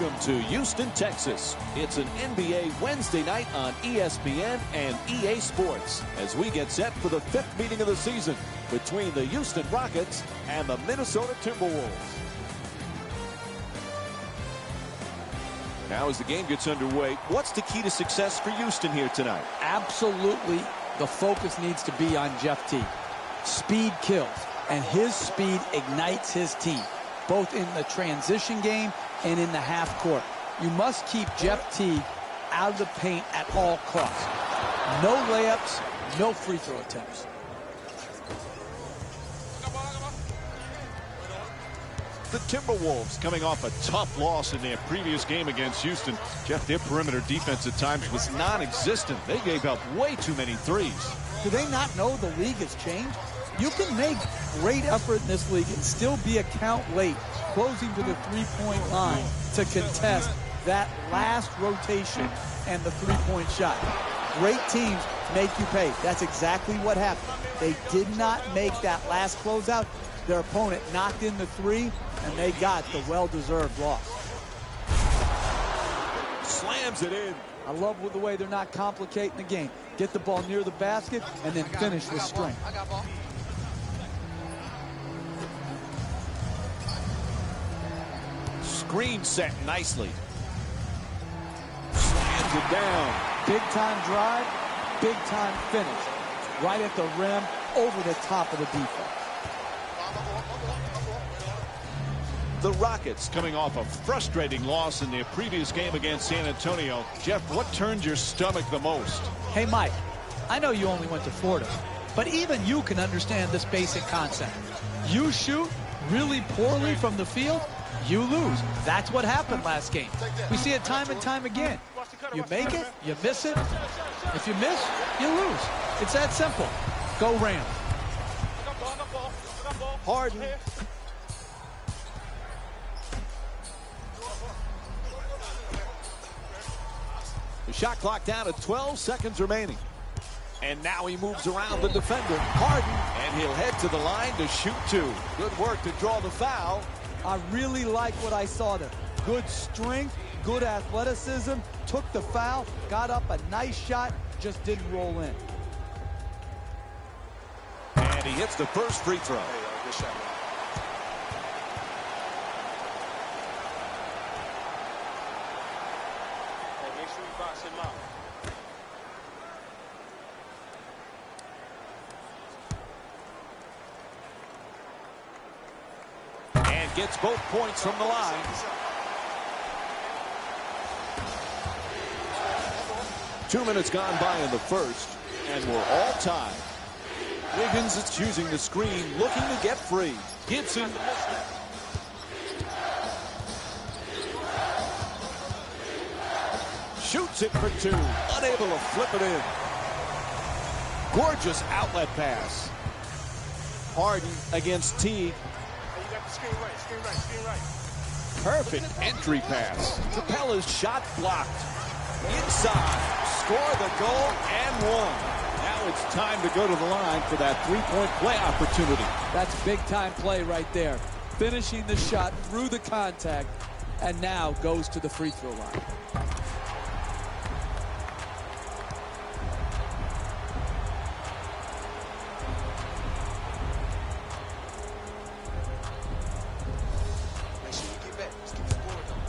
Welcome to Houston, Texas. It's an NBA Wednesday night on ESPN and EA Sports as we get set for the 5th meeting of the season between the Houston Rockets and the Minnesota Timberwolves. Now as the game gets underway, what's the key to success for Houston here tonight? Absolutely, the focus needs to be on Jeff T. Speed kills, and his speed ignites his team, both in the transition game and in the half court. You must keep Jeff T out of the paint at all costs. No layups, no free throw attempts. The Timberwolves coming off a tough loss in their previous game against Houston. Jeff, their perimeter defense at times was non-existent. They gave up way too many threes. Do they not know the league has changed? You can make great effort in this league and still be a count late, closing to the three-point line to contest that last rotation and the three-point shot. Great teams make you pay. That's exactly what happened. They did not make that last closeout. Their opponent knocked in the three, and they got the well-deserved loss. Slams it in. I love the way they're not complicating the game. Get the ball near the basket and then finish with strength. Screen set nicely. Slams it down. Big time drive, big time finish. Right at the rim, over the top of the defense. The Rockets coming off a frustrating loss in their previous game against San Antonio. Jeff, what turned your stomach the most? Hey, Mike, I know you only went to Florida, but even you can understand this basic concept. You shoot really poorly from the field, you lose. That's what happened last game. We see it time and time again. You make it, you miss it. If you miss, you lose. It's that simple. Go Rams. Harden. The shot clock down to 12 seconds remaining. And now he moves around the defender, Harden, and he'll head to the line to shoot two. Good work to draw the foul. I really like what I saw there. Good strength, good athleticism, took the foul, got up a nice shot, just didn't roll in. And he hits the first free throw. Good shot, man. Hey, make sure you box him out. And gets both points from the line. Two minutes gone by in the first, and we're all tied. Wiggins is choosing the screen, looking to get free. Gibson. Shoots it for two. Unable to flip it in. Gorgeous outlet pass. Harden against T. Screen right. Perfect entry pass. Capella's shot blocked. Inside. Score the goal and one. Now it's time to go to the line for that three-point play opportunity. That's big-time play right there. Finishing the shot through the contact, and now goes to the free throw line. Make sure you get back. Let's keep the score going.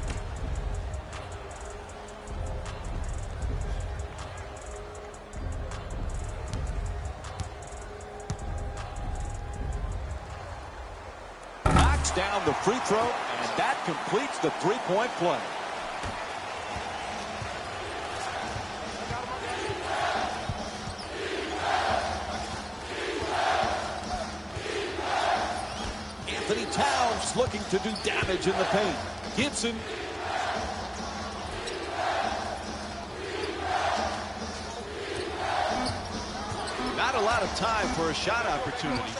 Down the free throw, and that completes the three-point play. Anthony Towns looking to do damage in the paint. Gibson. Not a lot of time for a shot opportunity.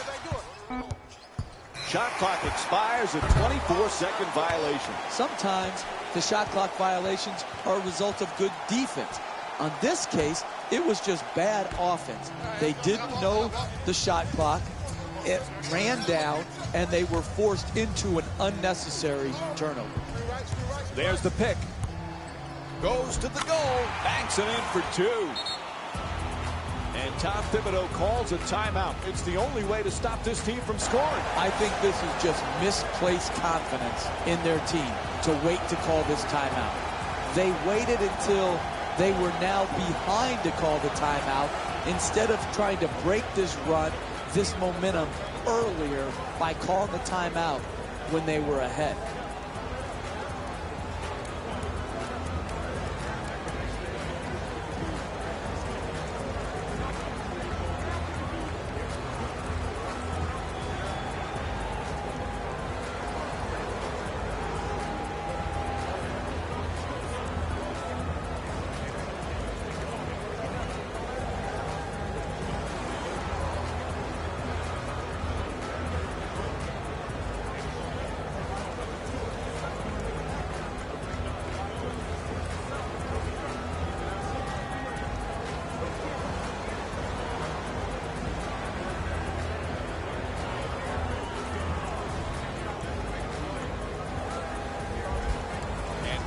Shot clock expires, a 24-second violation. Sometimes the shot clock violations are a result of good defense. On this case, it was just bad offense. They didn't know the shot clock. it ran down, and they were forced into an unnecessary turnover. There's the pick. Goes to the goal. Banks it in for 2. And Tom Thibodeau calls a timeout. It's the only way to stop this team from scoring. I think this is just misplaced confidence in their team to wait to call this timeout. They waited until they were now behind to call the timeout instead of trying to break this run, this momentum earlier by calling the timeout when they were ahead.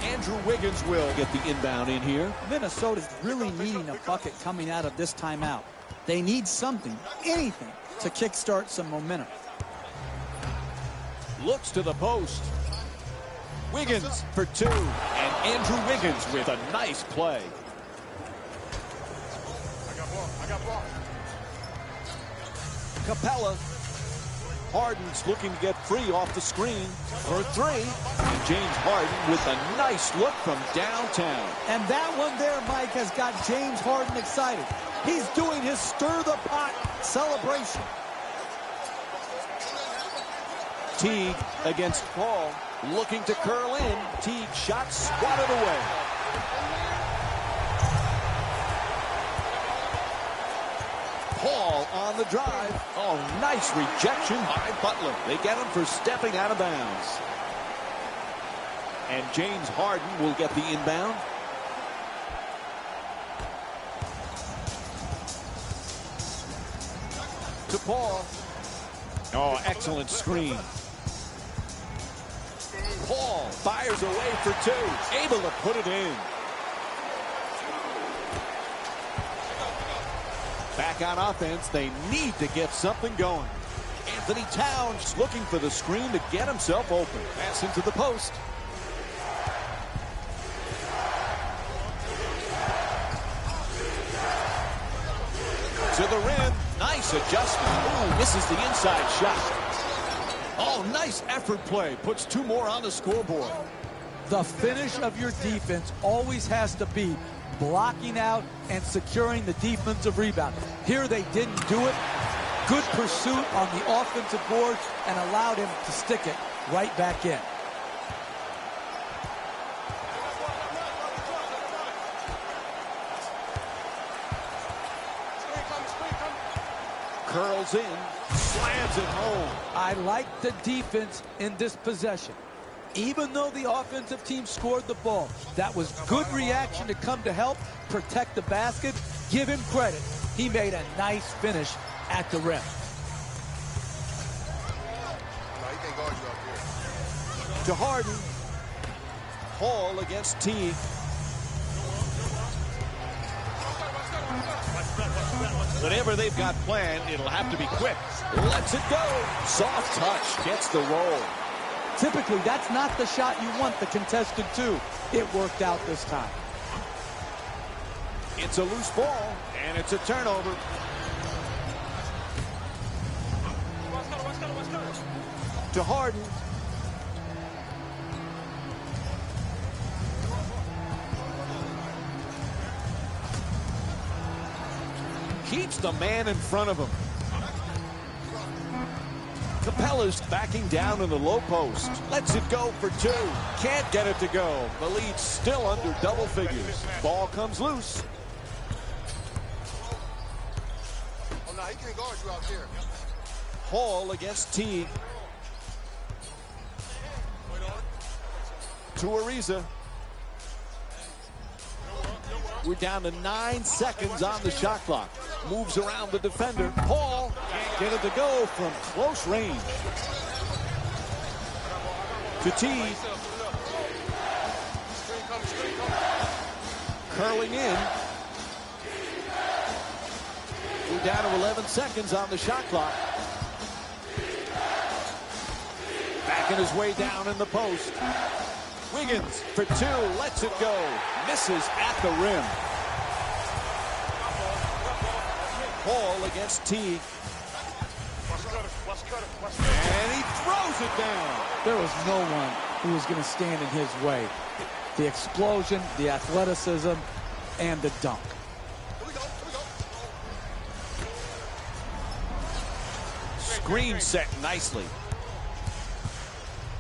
Andrew Wiggins will get the inbound in here. Minnesota's really needing a bucket coming out of this timeout. They need something, anything, to kickstart some momentum. Looks to the post. Wiggins for 2. And Andrew Wiggins with a nice play. I got ball. Capella. Harden's looking to get free off the screen for 3. And James Harden with a nice look from downtown. And that one there, Mike, has got James Harden excited. He's doing his stir-the-pot celebration. Teague against Paul. Looking to curl in. Teague shot swatted away. Paul on the drive. Oh, nice rejection by Butler. They get him for stepping out of bounds. And James Harden will get the inbound. To Paul. Oh, excellent screen. Paul fires away for 2. Able to put it in. Back on offense, they need to get something going. Anthony Towns looking for the screen to get himself open. Pass into the post. To the rim. Nice adjustment. Ooh, misses the inside shot. Oh, nice effort play. Puts 2 more on the scoreboard. The finish of your defense always has to be blocking out and securing the defensive rebound. Here they didn't do it. Good pursuit on the offensive board and allowed him to stick it right back in. Curls in, slams it home. I like the defense in this possession. Even though the offensive team scored the ball, that was good reaction to come to help protect the basket. Give him credit. He made a nice finish at the rim. To Harden. Hall against Teague. Whatever they've got planned, it'll have to be quick. Lets it go. Soft touch. Gets the roll. Typically, that's not the shot you want the contestant to. It worked out this time. It's a loose ball, and it's a turnover. To Harden. Keeps the man in front of him. Capella's backing down in the low post. Lets it go for 2. Can't get it to go. The lead's still under double figures. Ball comes loose. Oh, no, he can't guard you out there. Hall against Teague. To Ariza. We're down to 9 seconds on the shot clock. Moves around the defender. Paul can't get it to go from close range. To Teague. Curling in. We're down to 11 seconds on the shot clock. Backing his way down in the post. Wiggins for two, lets it go. Misses at the rim. Paul against Teague. And he throws it down. There was no one who was going to stand in his way. The explosion, the athleticism, and the dunk. Screen set nicely.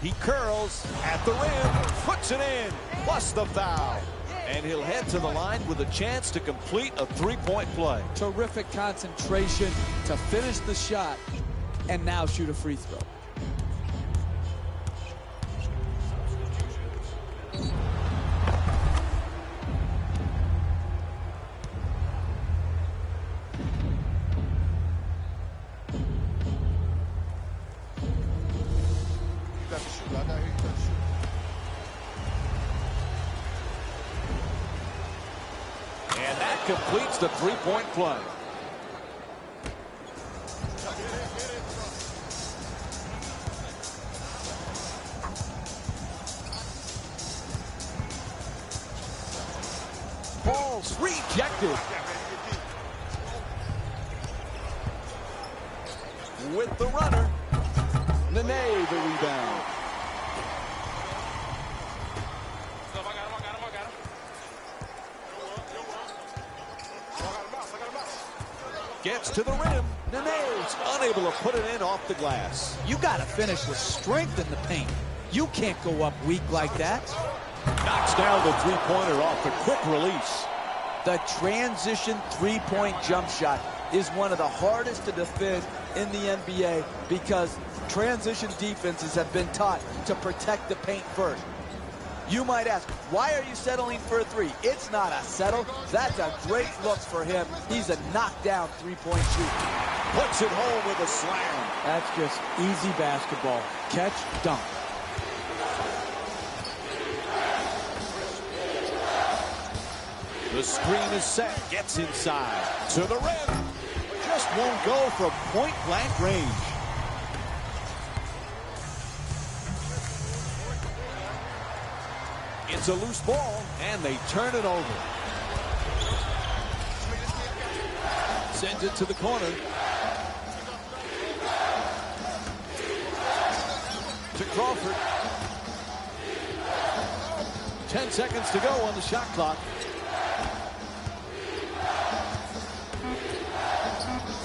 He curls at the rim, puts it in, plus the foul. And he'll head to the line with a chance to complete a three-point play. Terrific concentration to finish the shot and now shoot a free throw. And that completes the three-point play. Ball's rejected. With the runner, Nene the rebound. Gets to the rim. Nene's unable to put it in off the glass. You got to finish with strength in the paint. You can't go up weak like that. Knocks down the three-pointer off the quick release. The transition three-point jump shot is one of the hardest to defend in the NBA because transition defenses have been taught to protect the paint first. You might ask, why are you settling for a three? It's not a settle. That's a great look for him. He's a knockdown three-point shooter. Puts it home with a slam. That's just easy basketball. Catch, dunk. The screen is set. Gets inside. To the rim. Just won't go from point-blank range. It's a loose ball, and they turn it over. Sends it to the corner. To Crawford. 10 seconds to go on the shot clock.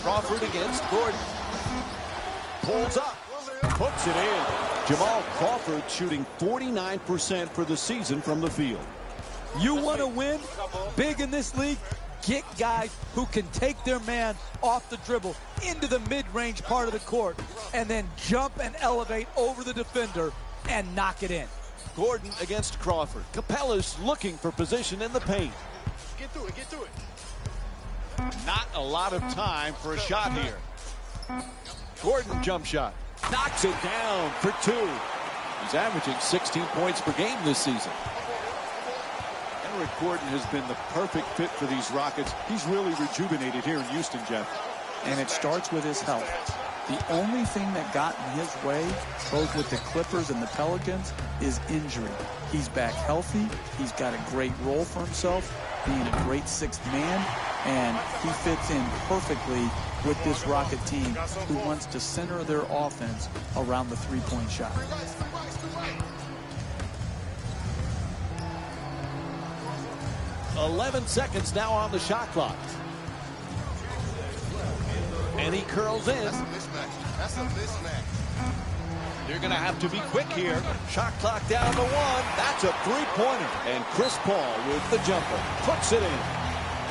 Crawford against Gordon. Pulls up. Puts it in. Jamal Crawford shooting 49% for the season from the field. You want to win big in this league? Get guys who can take their man off the dribble into the mid-range part of the court and then jump and elevate over the defender and knock it in. Gordon against Crawford. Capella's looking for position in the paint. Get through it, get through it. Not a lot of time for a shot here. Gordon jump shot. Knocks it down for two. He's averaging 16 points per game this season. Eric Gordon has been the perfect fit for these Rockets. He's really rejuvenated here in Houston, Jeff. And it starts with his health. The only thing that got in his way, both with the Clippers and the Pelicans, is injury. He's back healthy. He's got a great role for himself, being a great sixth man, and he fits in perfectly with this Rocket team who wants to center their offense around the three-point shot. .11 seconds now on the shot clock. And he curls in. That's a mismatch. That's a mismatch. They're going to have to be quick here. Shot clock down to one. That's a three-pointer. And Chris Paul with the jumper. Puts it in.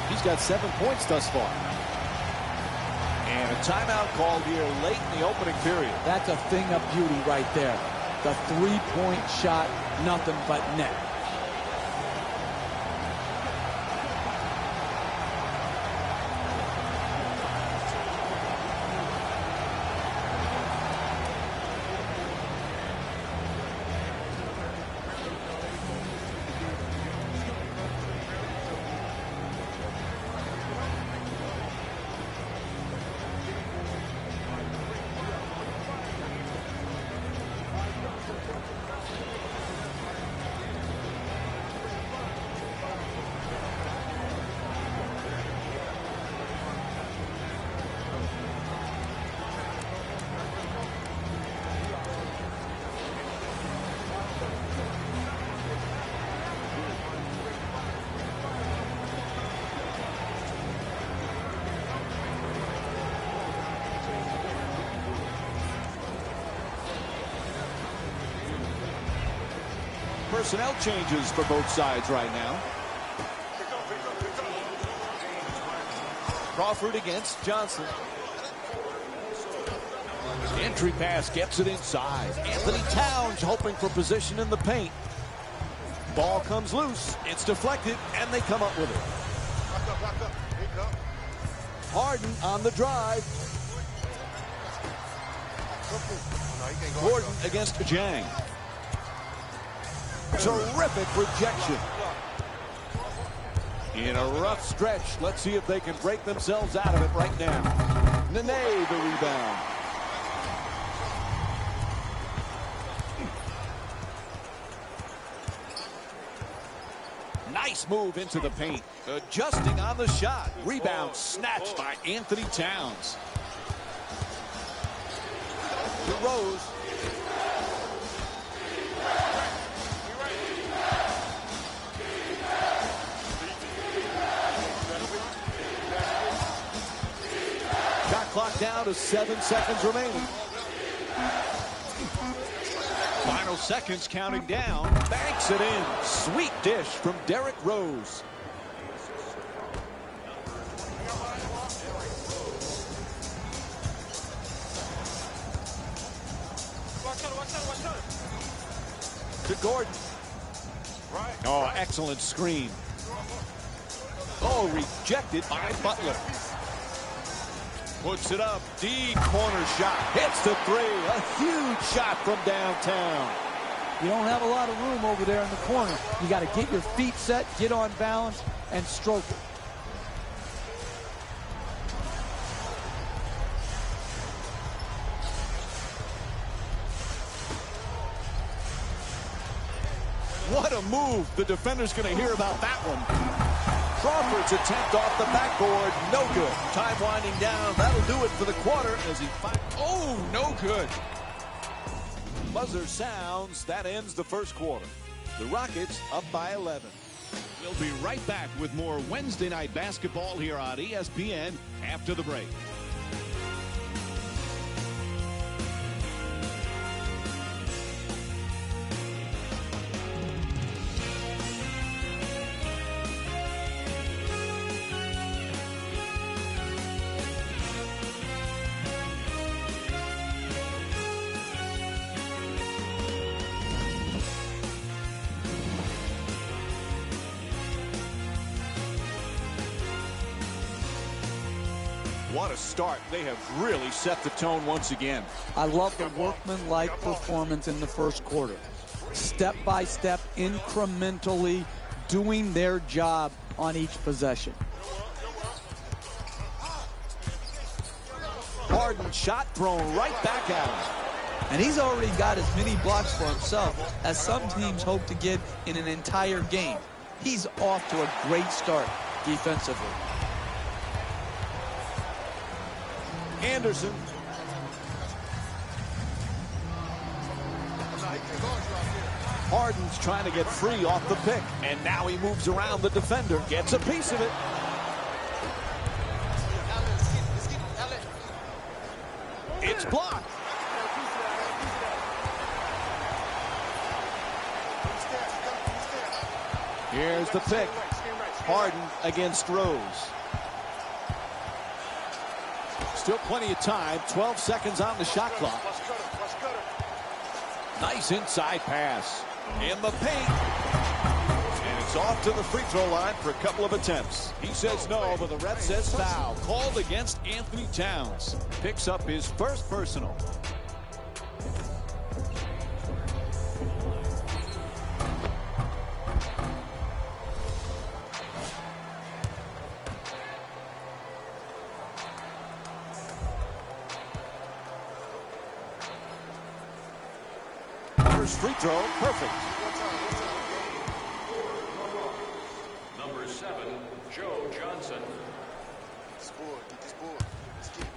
He's got 7 points thus far. And a timeout called here late in the opening period. That's a thing of beauty right there. The three-point shot, nothing but net. personnel changes for both sides right now. Crawford against Johnson. Entry pass gets it inside. Anthony Towns hoping for position in the paint. Ball comes loose. It's deflected, and they come up with it. Harden on the drive. Gordon against Jang. Terrific rejection. In a rough stretch. Let's see if they can break themselves out of it right now. Nene the rebound. Nice move into the paint. Adjusting on the shot. Rebound snatched by Anthony Towns. To Rose. Shot clock down to 7 seconds remaining. Final seconds counting down. Banks it in. Sweet dish from Derrick Rose. To Gordon. Oh, excellent screen. Oh, rejected by Butler. Puts it up. Deep corner shot. Hits the three. A huge shot from downtown. You don't have a lot of room over there in the corner. You got to get your feet set, get on balance, and stroke it. What a move. The defender's going to hear about that one. Crawford's attempt off the backboard. No good. Time winding down. That'll do it for the quarter as he finds. Oh, no good. Buzzer sounds. That ends the first quarter. The Rockets up by 11. We'll be right back with more Wednesday night basketball here on ESPN after the break. What a start. They have really set the tone once again. I love the workmanlike performance in the first quarter. Step by step, incrementally doing their job on each possession. Harden shot thrown right back at him. And he's already got as many blocks for himself as some teams hope to get in an entire game. He's off to a great start defensively. Anderson. Harden's trying to get free off the pick, and now he moves around the defender, gets a piece of it. It's blocked. Here's the pick. Harden against Rose. Still plenty of time. 12 seconds on the shot clock. Nice inside pass. In the paint. And it's off to the free throw line for a couple of attempts. He says no, but the ref says foul. Called against Anthony Towns. Picks up his first personal. Free throw, perfect. Number 7, Joe Johnson. This board, get this board. Let's get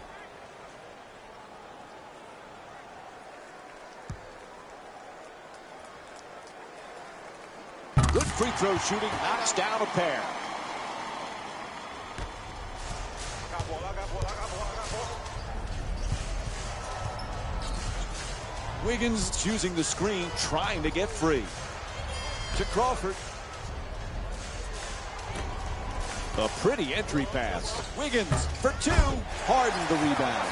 it. Good free throw shooting, knocks down a pair. Wiggins using the screen, trying to get free. to Crawford. A pretty entry pass. Wiggins for two. Harden the rebound.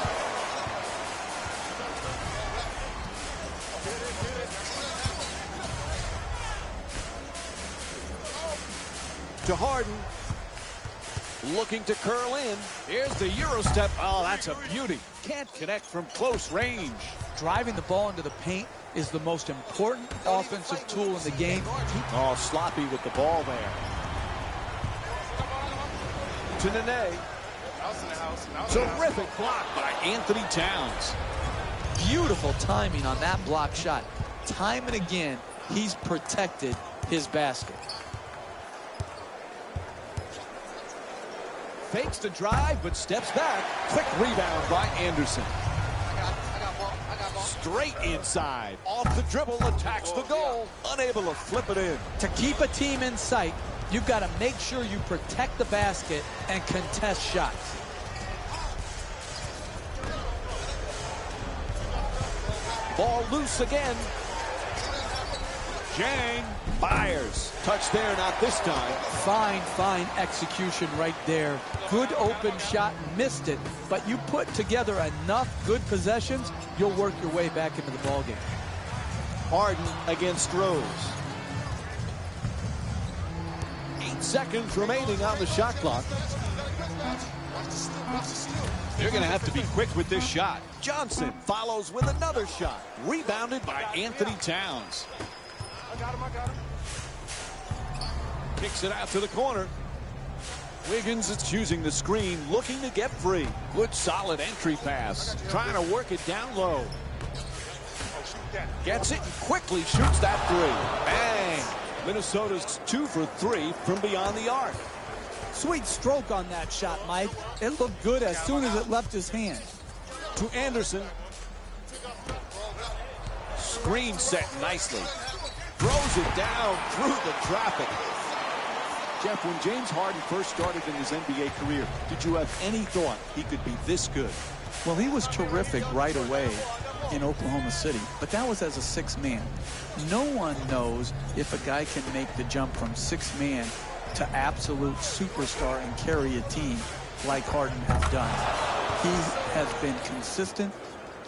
To Harden. Looking to curl in. Here's the Euro step. Oh, that's a beauty. Can't connect from close range. Driving the ball into the paint is the most important offensive tool in the game. Oh, sloppy with the ball there. To Nene. Terrific block by Anthony Towns. Beautiful timing on that block shot. Time and again, he's protected his basket. Fakes the drive, but steps back. Quick rebound by Anderson. I got ball. Straight inside. Off the dribble, attacks the goal. Unable to flip it in. To keep a team in sight, you've got to make sure you protect the basket and contest shots. Ball loose again. Jang fires. Touch there, not this time. Fine execution right there. Good open shot, missed it, but you put together enough good possessions, you'll work your way back into the ballgame. Harden against Rose. 8 seconds remaining on the shot clock. They're going to have to be quick with this shot. Johnson follows with another shot. Rebounded by Anthony Towns. I got him. Kicks it out to the corner. Wiggins is using the screen, looking to get free. Good solid entry pass. Trying to work it down low. Gets it and quickly shoots that three. Bang! Minnesota's 2 for 3 from beyond the arc. Sweet stroke on that shot, Mike. It looked good as soon as it left his hand. To Anderson. Screen set nicely. Throws it down through the traffic. Jeff, when James Harden first started in his NBA career, did you have any thought he could be this good? Well, he was terrific right away in Oklahoma City, but that was as a six-man. No one knows if a guy can make the jump from six-man to absolute superstar and carry a team like Harden has done. He has been consistent,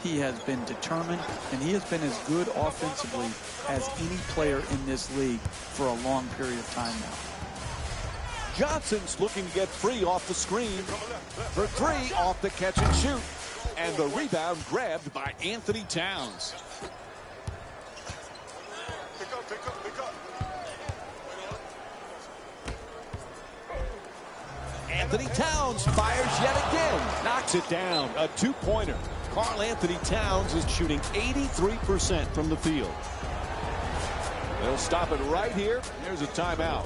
he has been determined, and he has been as good offensively as any player in this league for a long period of time now. Johnson's looking to get free off the screen. For three, off the catch and shoot. And the rebound grabbed by Anthony Towns. Pick up. Anthony Towns fires yet again. Knocks it down. A two-pointer. Karl Anthony Towns is shooting 83% from the field. They'll stop it right here. Here's a timeout.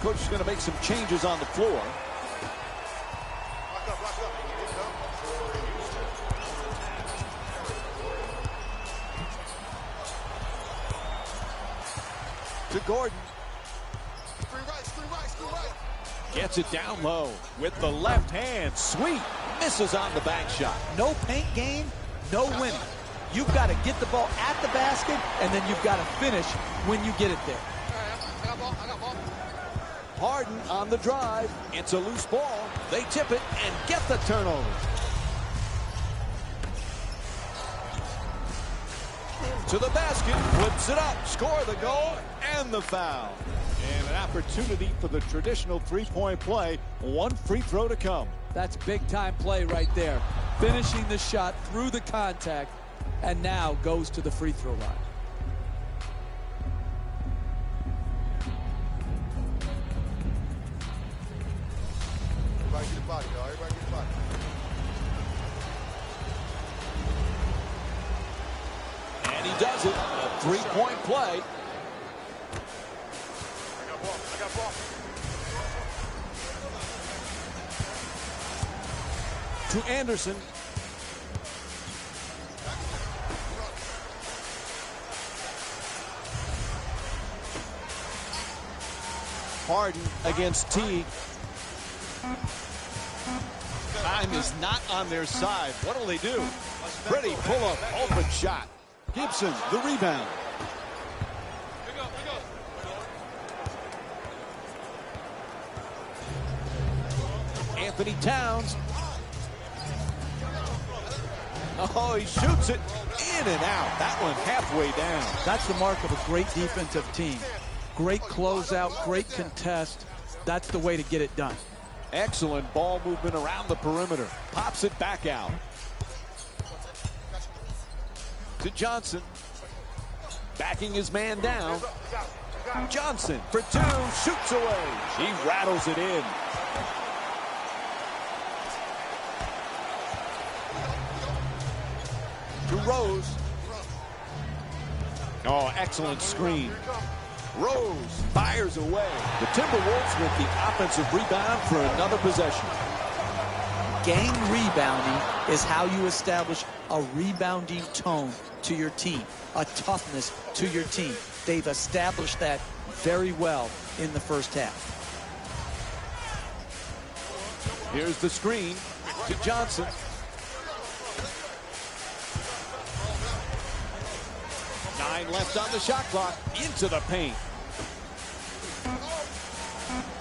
Coach is going to make some changes on the floor. Block up. To Gordon. Screen right. Gets it down low with the left hand. Sweet. Misses on the bank shot. No paint game, no winning. You've got to get the ball at the basket, and then you've got to finish when you get it there. I got ball. Harden on the drive. It's a loose ball. They tip it and get the turnover. To the basket, flips it up, score the goal, and the foul. And an opportunity for the traditional three-point play. One free throw to come. That's big-time play right there. Finishing the shot through the contact, and now goes to the free throw line. Everybody get a body, y'all. Everybody get a body. And he does it. A three-point play. I got ball. To Anderson. Harden against Teague. Time is not on their side. What will they do? Pretty pull-up, open shot. Gibson, the rebound. Anthony Towns. Oh, he shoots it in and out. That one halfway down. That's the mark of a great defensive team. Great closeout, great contest. That's the way to get it done. Excellent ball movement around the perimeter. Pops it back out. To Johnson. Backing his man down. Johnson for two. Shoots away. He rattles it in. To Rose. Oh, excellent screen. Rose fires away. The Timberwolves with the offensive rebound for another possession. Gang rebounding is how you establish a rebounding tone to your team, a toughness to your team. They've established that very well in the first half. Here's the screen to Johnson. Nine left on the shot clock. Into the paint.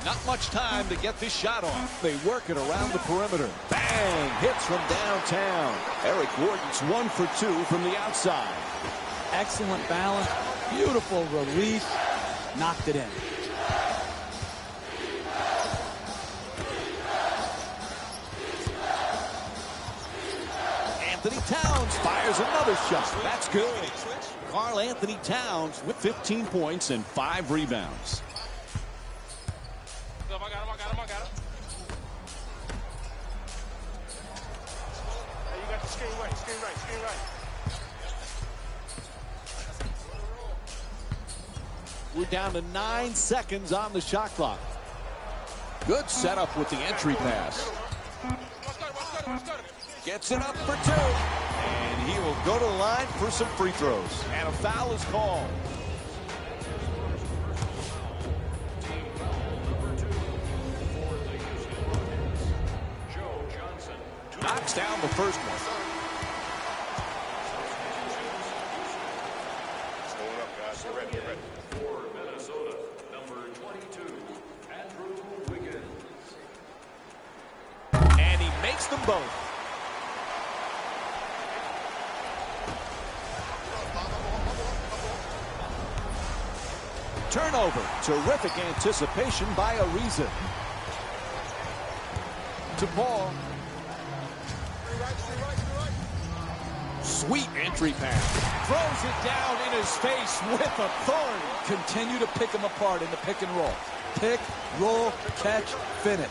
Not much time to get this shot off. They work it around the perimeter. Bang! Hits from downtown. Eric Gordon's 1 for 2 from the outside. Excellent balance. Beautiful release. Knocked it in. Anthony Towns fires another shot. That's good. Karl Anthony Towns with 15 points and 5 rebounds. I got him. Hey, you got the screen right. We're down to 9 seconds on the shot clock. Good setup with the entry pass. Gets it up for 2. And he will go to the line for some free throws. And a foul is called. Knocks down the first one. Hold up, guys. Get ready. For Minnesota, number 22, Andrew Wiggins. And he makes them both. Turnover. Terrific anticipation by Ariza. To Paul. Sweet entry pass. Throws it down in his face with authority. Continue to pick them apart in the pick and roll. Pick, roll, catch, finish.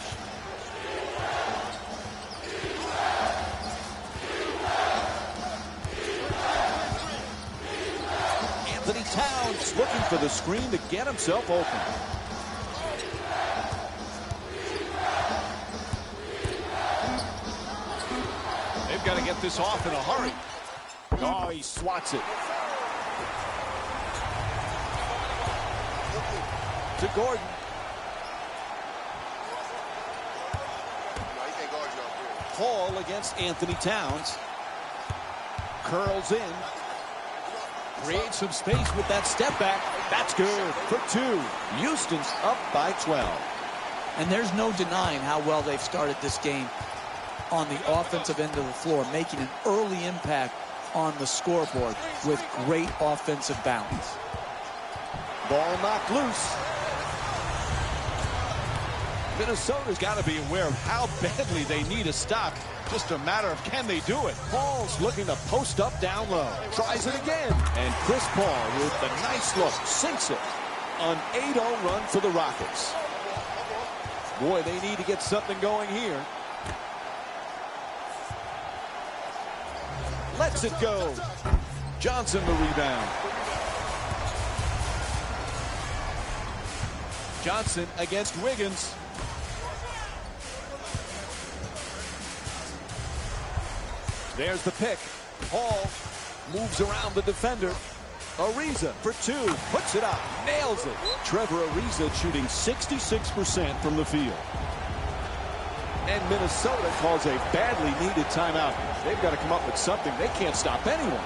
Anthony Towns looking for the screen to get himself open. They've got to get this off in a hurry. Oh, he swats it. To Gordon. No, he can't guard you out there. Paul against Anthony Towns. Curls in. Creates some space with that step back. That's good for 2. Houston's up by 12. And there's no denying how well they've started this game on the offensive end of the floor, making an early impact on the scoreboard with great offensive balance. Ball knocked loose. Minnesota's got to be aware of how badly they need a stop. Just a matter of can they do it. Paul's looking to post up down low. Tries it again. And Chris Paul with the nice look. Sinks it. An 8-0 run for the Rockets. Boy, they need to get something going here. Lets it go. Johnson the rebound. Johnson against Wiggins. There's the pick. Paul moves around the defender. Ariza for two. Puts it up. Nails it. Trevor Ariza shooting 66% from the field. And Minnesota calls a badly needed timeout. They've got to come up with something. They can't stop anyone.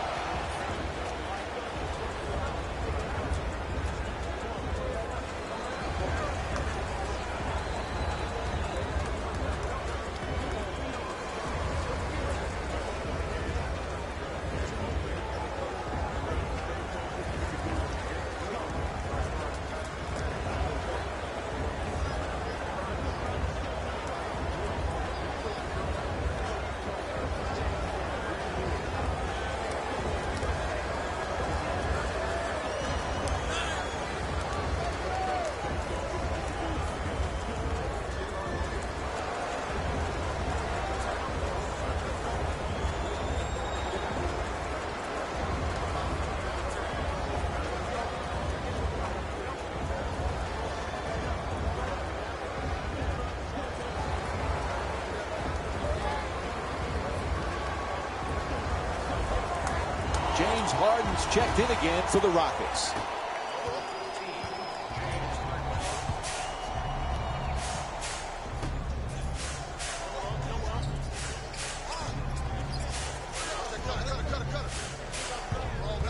James Harden's checked in again for the Rockets.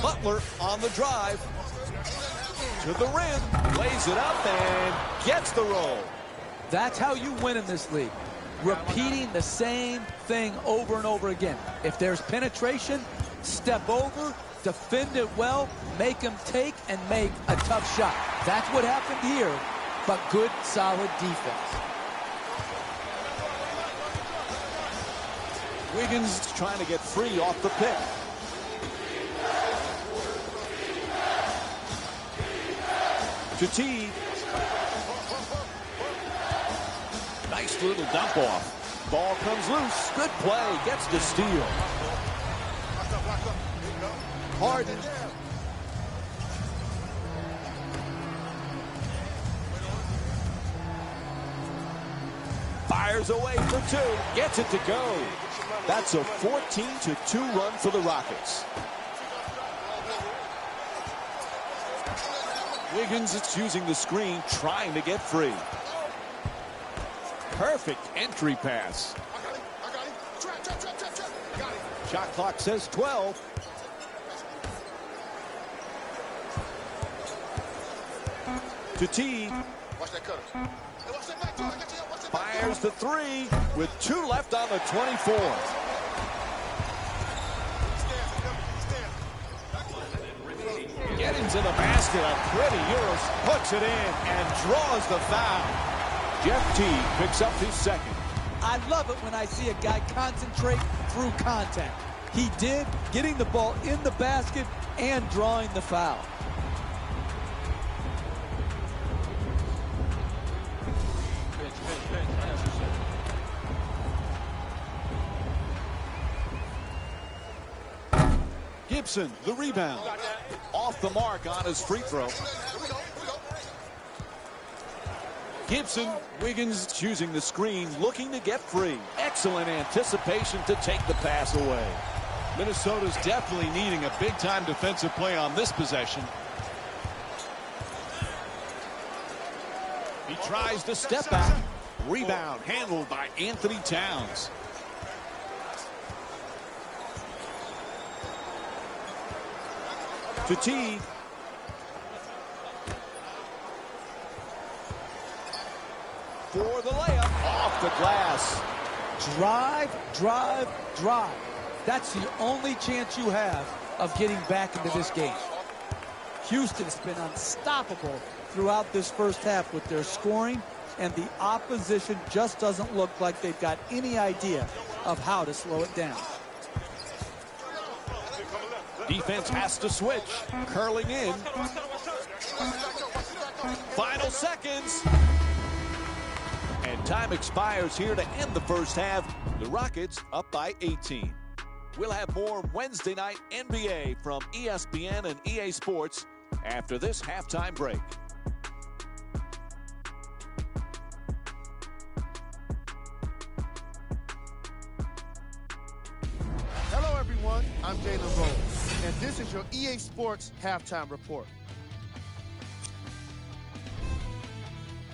Butler on the drive. To the rim. Lays it up and gets the roll. That's how you win in this league. Repeating the same thing over and over again. If there's penetration, step over, defend it well, make him take and make a tough shot. That's what happened here, but good, solid defense. Wiggins trying to get free off the pick. To T. Nice little dump off. Ball comes loose. Good play. Gets to steal. Harden. Fires away for two. Gets it to go. That's a 14-2 run for the Rockets. Wiggins is using the screen, trying to get free. Perfect entry pass. Shot clock says 12. To T. Fires the three with 2 left on the 24. Getting to the basket, a pretty Euros, puts it in and draws the foul. Jeff T picks up his second. I love it when I see a guy concentrate through contact. He did, getting the ball in the basket and drawing the foul. Gibson, the rebound. Off the mark on his free throw. Gibson, Wiggins choosing the screen, looking to get free. Excellent anticipation to take the pass away. Minnesota's definitely needing a big-time defensive play on this possession. He tries to step back. Rebound handled by Anthony Towns. To T. For the layup off the glass. Drive, drive, drive. That's the only chance you have of getting back into this game. Houston's been unstoppable throughout this first half with their scoring, and the opposition just doesn't look like they've got any idea of how to slow it down. Defense has to switch. Curling in. Final seconds. And time expires here to end the first half. The Rockets up by 18. We'll have more Wednesday night NBA from ESPN and EA Sports after this halftime break. Hello, everyone. I'm Jalen Rose, and this is your EA Sports halftime report.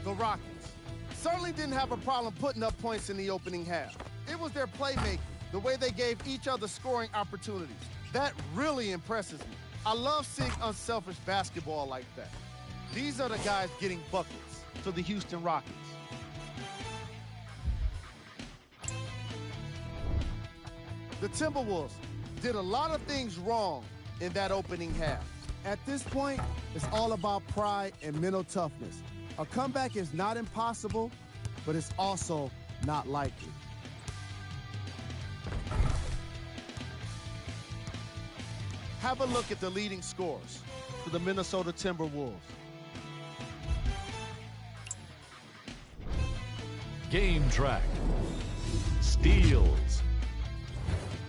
The Rockets certainly didn't have a problem putting up points in the opening half. It was their playmaking, the way they gave each other scoring opportunities. That really impresses me. I love seeing unselfish basketball like that. These are the guys getting buckets for the Houston Rockets. The Timberwolves did a lot of things wrong in that opening half. At this point, it's all about pride and mental toughness. A comeback is not impossible, but it's also not likely. Have a look at the leading scorers for the Minnesota Timberwolves. Game track. Steals.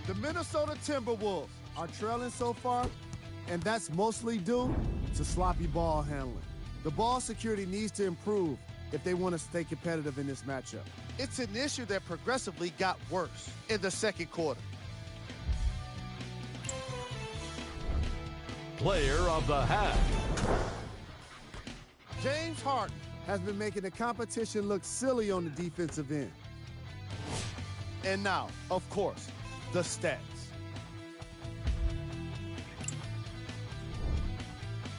The Minnesota Timberwolves are trailing so far, and that's mostly due to sloppy ball handling. The ball security needs to improve if they want to stay competitive in this matchup. It's an issue that progressively got worse in the second quarter. Player of the half. James Harden has been making the competition look silly on the defensive end. And now, of course, the stats.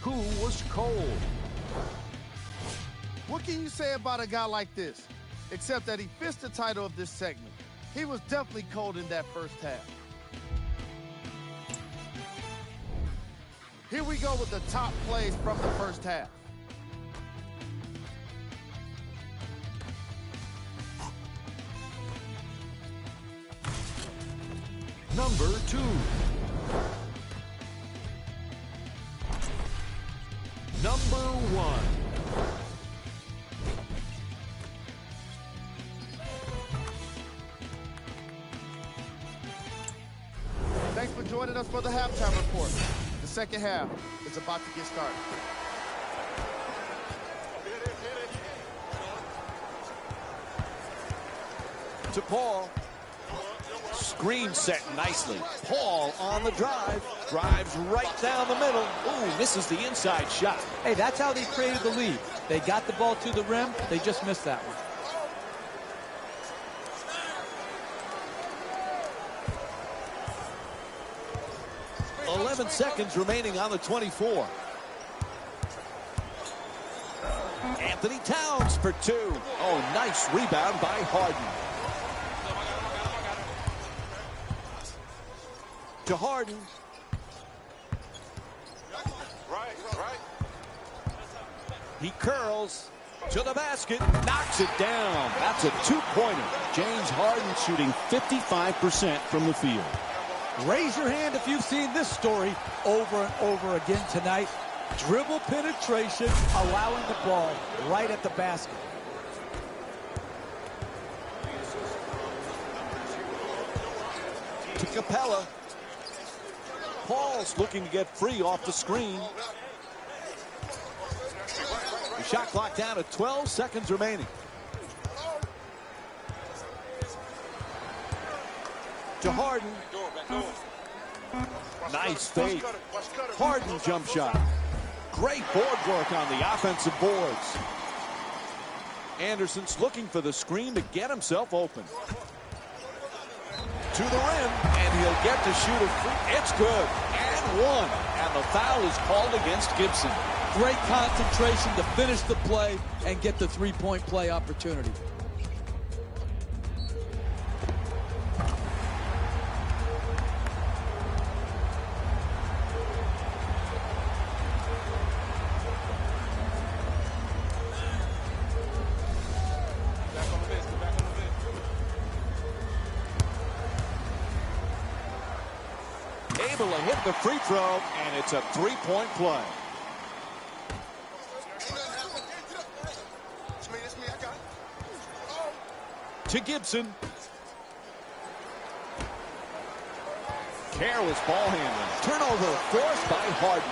Who was cold? What can you say about a guy like this? Except that he fits the title of this segment. He was definitely cold in that first half. Here we go with the top plays from the first half. Number 2. Number 1. Thanks for joining us for the halftime report. The second half is about to get started. To Paul. Screen set nicely. Paul on the drive. Drives right down the middle. Ooh, misses the inside shot. Hey, that's how they created the lead. They got the ball to the rim. They just missed that one. 11 seconds remaining on the 24. Anthony Towns for 2. Oh, nice rebound by Harden. To Harden. He curls to the basket, knocks it down. That's a two-pointer. James Harden shooting 55% from the field. Raise your hand if you've seen this story over and over again tonight. Dribble penetration, allowing the ball right at the basket. To Capella. Paul's looking to get free off the screen. The shot clock down to 12 seconds remaining. To Harden. Nice fake. Harden jump shot. Great board work on the offensive boards. Anderson's looking for the screen to get himself open. To the rim, and he'll get to shoot a free. It's good. And one. And the foul is called against Gibson. Great concentration to finish the play and get the three-point play opportunity. able to hit the free throw, and it's a three-point play. To Gibson. Careless ball handling. Turnover forced by Harden.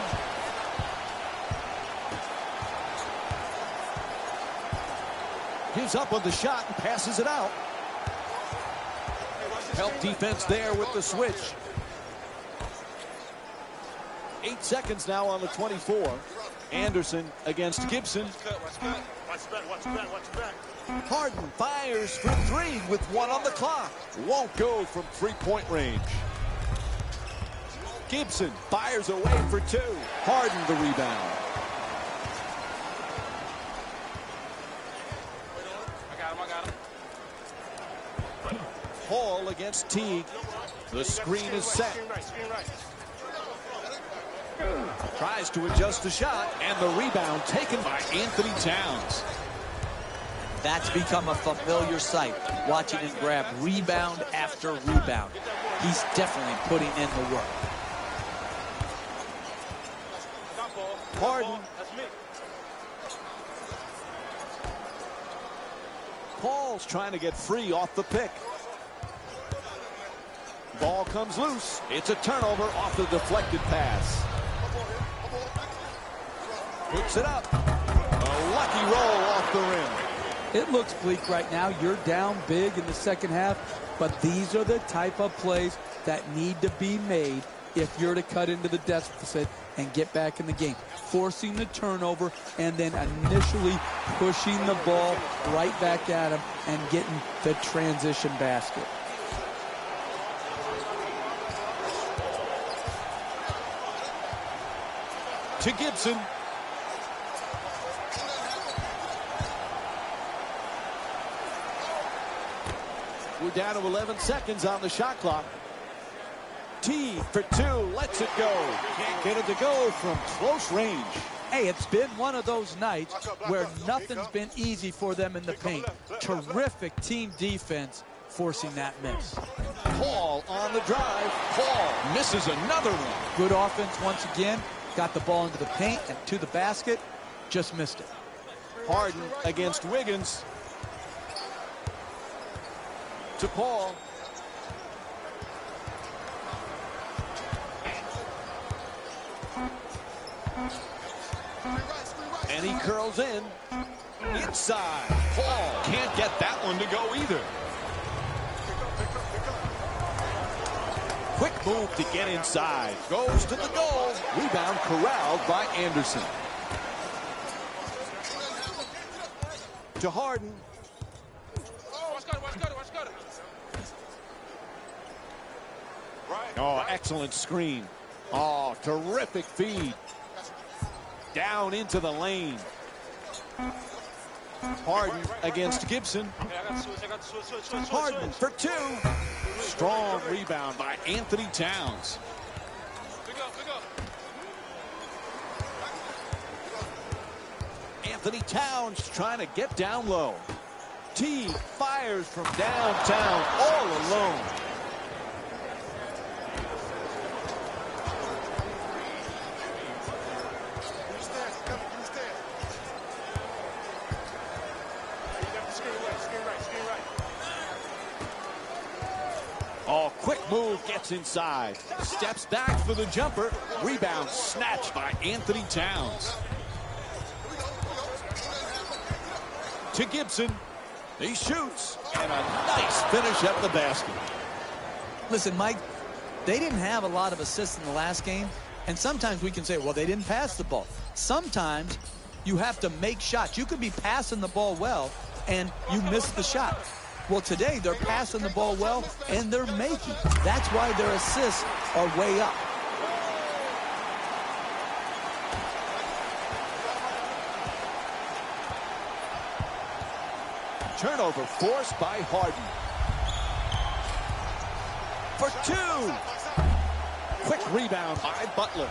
Gives up on the shot and passes it out. Help defense there with the switch. 8 seconds now on the 24. Anderson against Gibson. Harden fires for three with 1 on the clock. Won't go from three-point range. Gibson fires away for 2. Harden the rebound. Hall against Teague. The screen is set. Tries to adjust the shot, and the rebound taken by Anthony Towns. That's become a familiar sight, watching him grab rebound after rebound. He's definitely putting in the work. Harden. Paul's trying to get free off the pick. Ball comes loose. It's a turnover off the deflected pass. Puts it up. A lucky roll off the rim. It looks bleak right now. You're down big in the second half, but these are the type of plays that need to be made if you're to cut into the deficit and get back in the game. Forcing the turnover and then initially pushing the ball right back at him and getting the transition basket. To Gibson. We're down to 11 seconds on the shot clock. T for 2, lets it go. Can't get it to go from close range. Hey, it's been one of those nights where nothing's been easy for them in the paint. Terrific team defense forcing that miss. Paul on the drive. Paul misses another one. Good offense once again. Got the ball into the paint and to the basket. Just missed it. Harden against Wiggins. To Paul. And he curls in. Inside. Paul can't get that one to go either. Quick move to get inside. Goes to the goal. Rebound corralled by Anderson. To Harden. Oh, excellent screen. Oh, terrific feed. Down into the lane. Harden against Gibson. Harden for 2. Strong rebound by Anthony Towns. Anthony Towns trying to get down low. T fires from downtown all alone. Oh, quick move, gets inside. Steps back for the jumper. Rebound snatched by Anthony Towns. To Gibson. He shoots. And a nice finish at the basket. Listen, Mike, they didn't have a lot of assists in the last game. And sometimes we can say, well, they didn't pass the ball. Sometimes you have to make shots. You could be passing the ball well, and you miss the shot. Well, today they're passing the ball well, and they're making. That's why their assists are way up. Turnover forced by Harden. For 2. Quick rebound by Butler.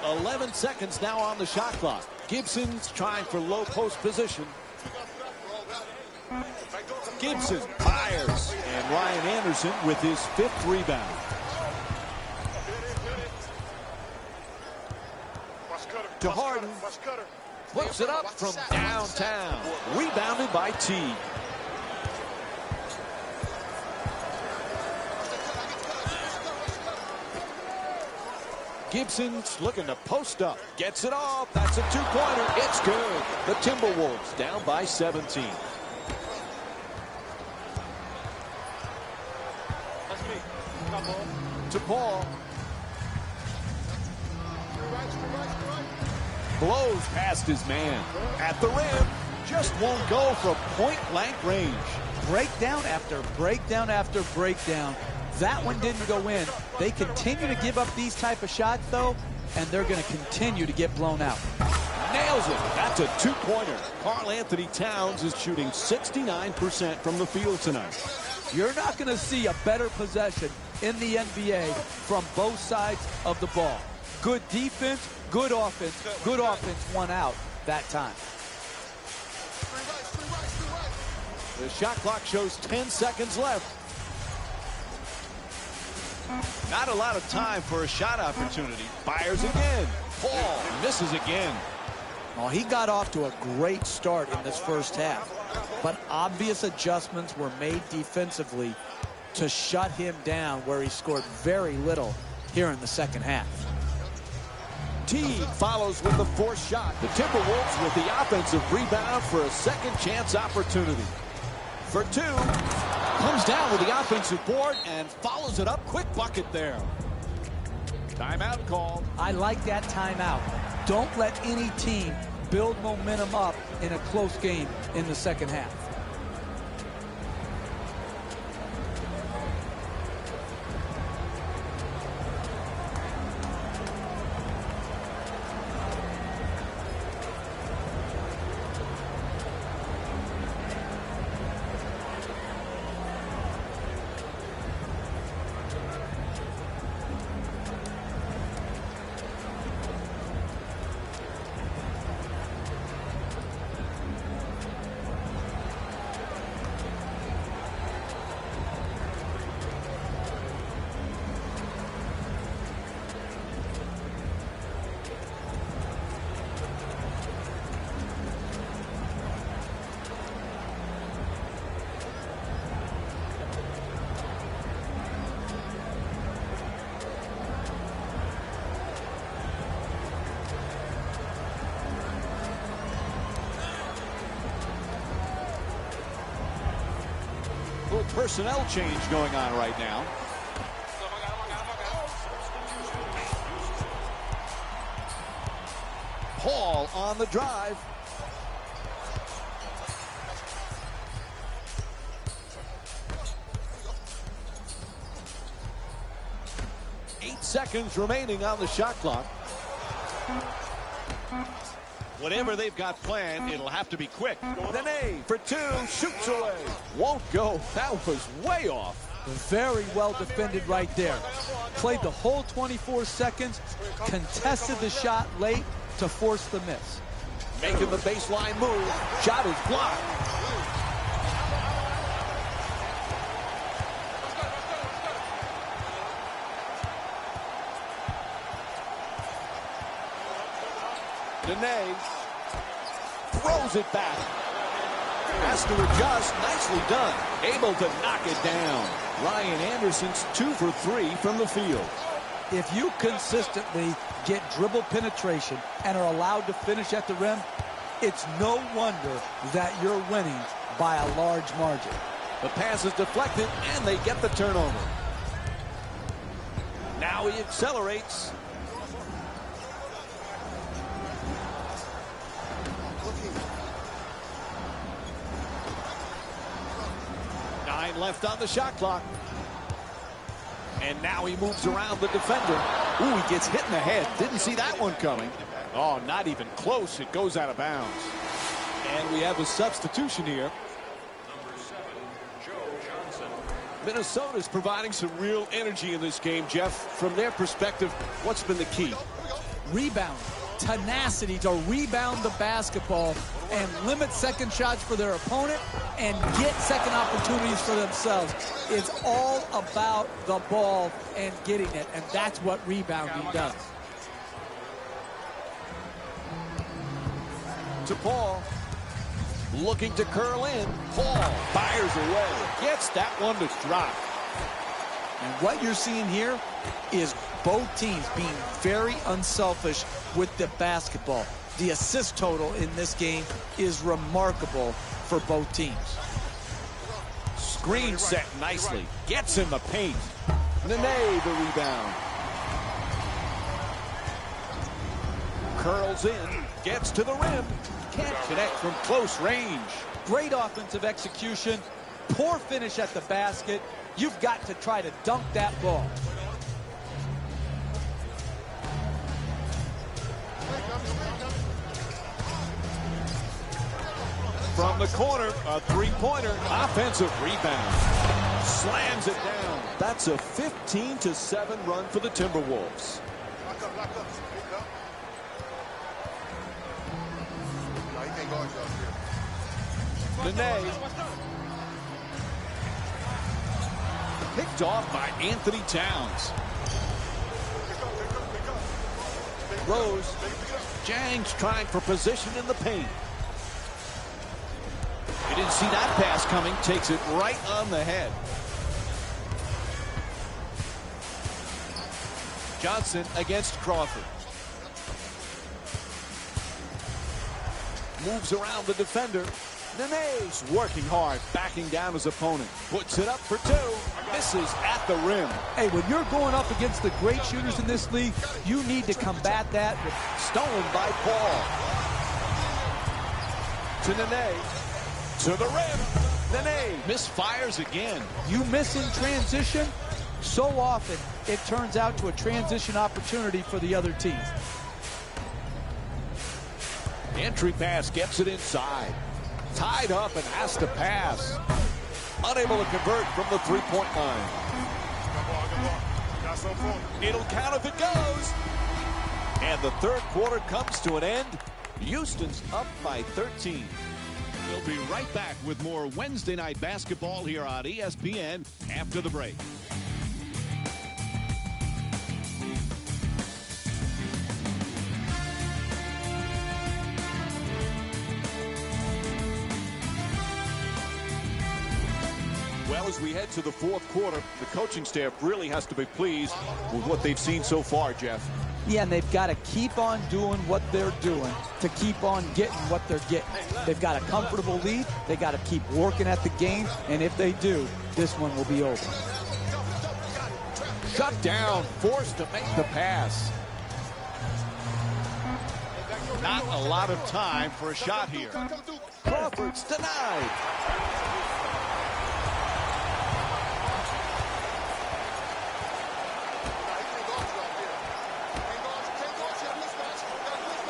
A 11 seconds now on the shot clock. Gibson's trying for low post position. Gibson fires, and Ryan Anderson with his 5th rebound. To Harden. Flips it up from downtown. Rebounded by T. Gibson's looking to post up. Gets it off. That's a 2-pointer. It's good. The Timberwolves down by 17. To Paul. Blows past his man. At the rim. Just won't go from point-blank range. Breakdown after breakdown after breakdown. That one didn't go in. They continue to give up these type of shots, though, and they're going to continue to get blown out. Nails it. That's a 2-pointer. Karl Anthony Towns is shooting 69% from the field tonight. You're not going to see a better possession in the NBA from both sides of the ball. Good defense, good offense. Good offense won out that time. The shot clock shows 10 seconds left. Not a lot of time for a shot opportunity. Fires again. Paul misses again. Well, he got off to a great start in this first half, but obvious adjustments were made defensively to shut him down, where he scored very little here in the second half. Teague follows with the 4th shot. The Timberwolves with the offensive rebound for a second chance opportunity. For 2. Comes down with the offensive board and follows it up. Quick bucket there. Timeout called. I like that timeout. Don't let any team build momentum up in a close game in the second half. Personnel change going on right now. Paul on the drive. Eight seconds remaining on the shot clock. Whatever they've got planned, it'll have to be quick. Nene for 2, shoots away. Won't go. That was way off. Very well defended right there. Played the whole 24 seconds, contested the shot late to force the miss. Making the baseline move. Shot is blocked. Nene throws it back. Has to adjust. Nicely done. Able to knock it down. Ryan Anderson's 2 for 3 from the field. If you consistently get dribble penetration and are allowed to finish at the rim, it's no wonder that you're winning by a large margin. The pass is deflected, and they get the turnover. Now he accelerates. Left on the shot clock. And now he moves around the defender. Ooh, he gets hit in the head. Didn't see that one coming. Oh, not even close. It goes out of bounds. And we have a substitution here. Number 7, Joe Johnson. Minnesota's providing some real energy in this game, Jeff. From their perspective, what's been the key? rebound, tenacity to rebound the basketball and limit second shots for their opponent and get second opportunities for themselves. It's all about the ball and getting it, and that's what rebounding does. To Paul. Looking to curl in. Paul fires away. Gets that one to drop. And what you're seeing here is both teams being very unselfish with the basketball. The assist total in this game is remarkable for both teams. Screen set nicely. Gets in the paint. Nene the rebound. Curls in. Gets to the rim. Can't connect from close range. Great offensive execution. Poor finish at the basket. You've got to try to dunk that ball. From the corner, a three-pointer. Offensive rebound. Slams it down. That's a 15-7 run for the Timberwolves. Nene. Picked off by Anthony Towns. Rose. Jang's trying for position in the paint. You didn't see that pass coming. Takes it right on the head. Johnson against Crawford. Moves around the defender. Nene's working hard, backing down his opponent. Puts it up for two. Misses at the rim. Hey, when you're going up against the great shooters in this league, you need to combat that. Stolen by Paul. To Nene. To the rim. Nene misfires again. You miss in transition, so often it turns out to a transition opportunity for the other team. Entry pass gets it inside. Tied up and has to pass. Unable to convert from the three-point line. It'll count if it goes. And the third quarter comes to an end. Houston's up by 13. We'll be right back with more Wednesday night basketball here on ESPN after the break. Well, as we head to the fourth quarter, the coaching staff really has to be pleased with what they've seen so far, Jeff. Yeah, and they've got to keep on doing what they're doing to keep on getting what they're getting. They've got a comfortable lead. They got to keep working at the game, and if they do, this one will be over. Shut down, forced to make the pass. Not a lot of time for a shot here. Crawford's denied.